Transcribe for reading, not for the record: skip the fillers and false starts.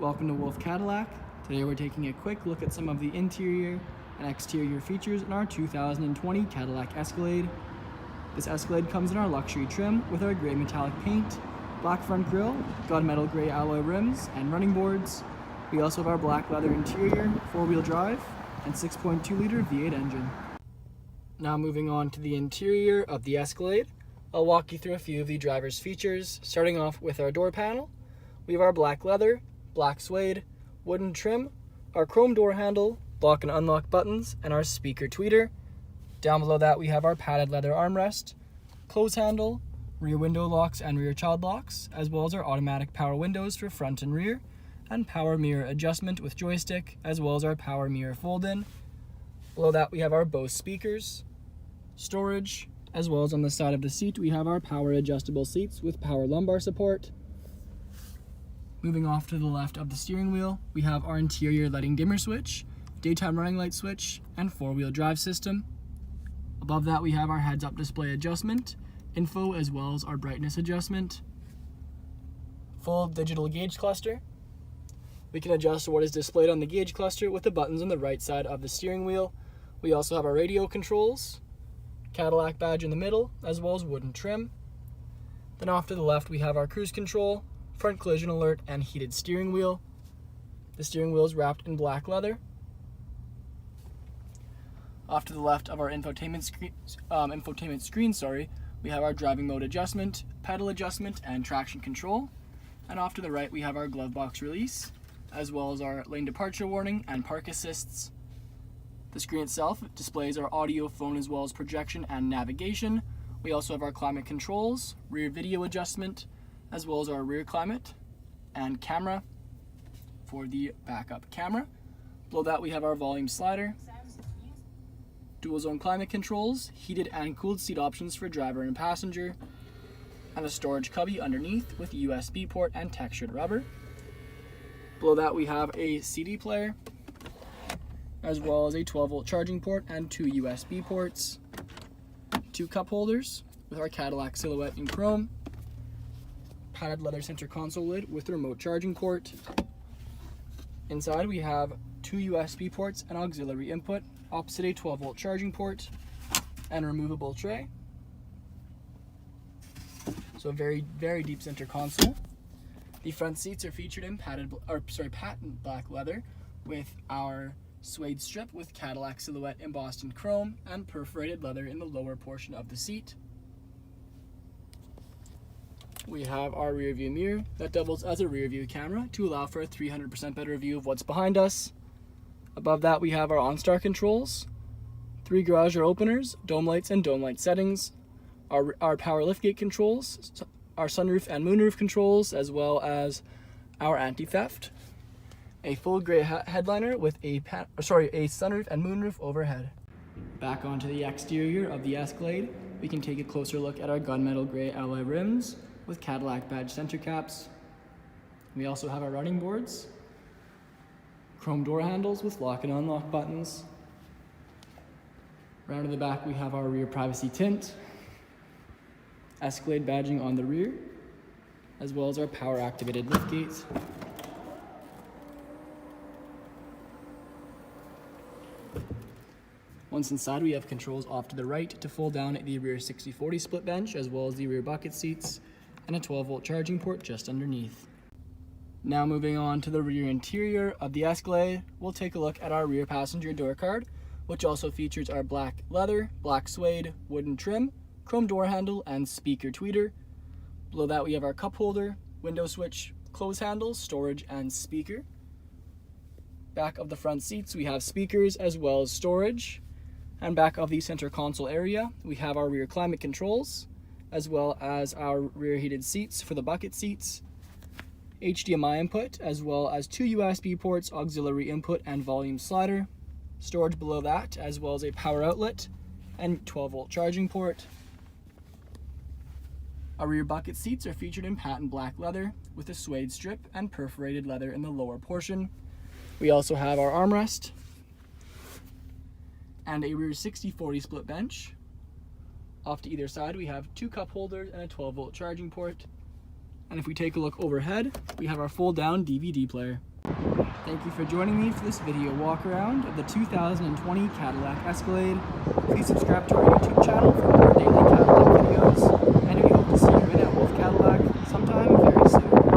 Welcome to Wolfe Cadillac. Today we're taking a quick look at some of the interior and exterior features in our 2020 Cadillac Escalade. This Escalade comes in our luxury trim with our gray metallic paint, black front grille, gunmetal gray alloy rims, and running boards. We also have our black leather interior, four-wheel drive, and 6.2-liter V8 engine. Now moving on to the interior of the Escalade, I'll walk you through a few of the driver's features, starting off with our door panel. We have our black leather, black suede, wooden trim, our chrome door handle, lock and unlock buttons, and our speaker tweeter. Down below that we have our padded leather armrest, close handle, rear window locks and rear child locks, as well as our automatic power windows for front and rear, and power mirror adjustment with joystick, as well as our power mirror fold-in. Below that we have our Bose speakers, storage, as well as on the side of the seat we have our power adjustable seats with power lumbar support. Moving off to the left of the steering wheel, we have our interior lighting dimmer switch, daytime running light switch, and four-wheel drive system. Above that we have our heads-up display adjustment, info, as well as our brightness adjustment. Full digital gauge cluster. We can adjust what is displayed on the gauge cluster with the buttons on the right side of the steering wheel. We also have our radio controls, Cadillac badge in the middle, as well as wooden trim. Then off to the left we have our cruise control, front collision alert, and heated steering wheel. The steering wheel is wrapped in black leather. Off to the left of our infotainment screen, we have our driving mode adjustment, pedal adjustment, and traction control. And off to the right we have our glove box release, as well as our lane departure warning and park assists. The screen itself displays our audio, phone, as well as projection and navigation. We also have our climate controls, rear video adjustment, as well as our rear climate and camera for the backup camera. Below that we have our volume slider, dual zone climate controls, heated and cooled seat options for driver and passenger, and a storage cubby underneath with USB port and textured rubber. Below that we have a CD player, as well as a 12-volt charging port and two USB ports, two cup holders with our Cadillac silhouette in chrome, padded leather center console lid with remote charging port. Inside we have two USB ports and auxiliary input, opposite a 12-volt charging port, and a removable tray. So a very deep center console. The front seats are featured in patent black leather with our suede strip with Cadillac silhouette embossed in chrome and perforated leather in the lower portion of the seat. We have our rear view mirror that doubles as a rear view camera to allow for a 300% better view of what's behind us. Above that we have our OnStar controls, three garage door openers, dome lights and dome light settings, our power liftgate controls, our sunroof and moonroof controls, as well as our anti-theft, a full gray headliner with a sunroof and moonroof overhead. Back onto the exterior of the Escalade, we can take a closer look at our gunmetal gray alloy rims with Cadillac badge center caps. We also have our running boards, chrome door handles with lock and unlock buttons. Round to the back we have our rear privacy tint, Escalade badging on the rear, as well as our power activated lift gates. Once inside we have controls off to the right to fold down the rear 60/40 split bench, as well as the rear bucket seats, and a 12-volt charging port just underneath. Now moving on to the rear interior of the Escalade, we'll take a look at our rear passenger door card, which also features our black leather, black suede, wooden trim, chrome door handle, and speaker tweeter. Below that we have our cup holder, window switch, close handle, storage, and speaker. Back of the front seats we have speakers as well as storage. And back of the center console area we have our rear climate controls, as well as our rear heated seats for the bucket seats, HDMI input, as well as two USB ports, auxiliary input, and volume slider, storage below that, as well as a power outlet and 12-volt charging port. Our rear bucket seats are featured in patent black leather with a suede strip and perforated leather in the lower portion. We also have our armrest and a rear 60/40 split bench. Off to either side we have two cup holders and a 12-volt charging port. And if we take a look overhead, we have our fold down DVD player. Thank you for joining me for this video walk around of the 2020 Cadillac Escalade. Please subscribe to our YouTube channel for more daily Cadillac videos.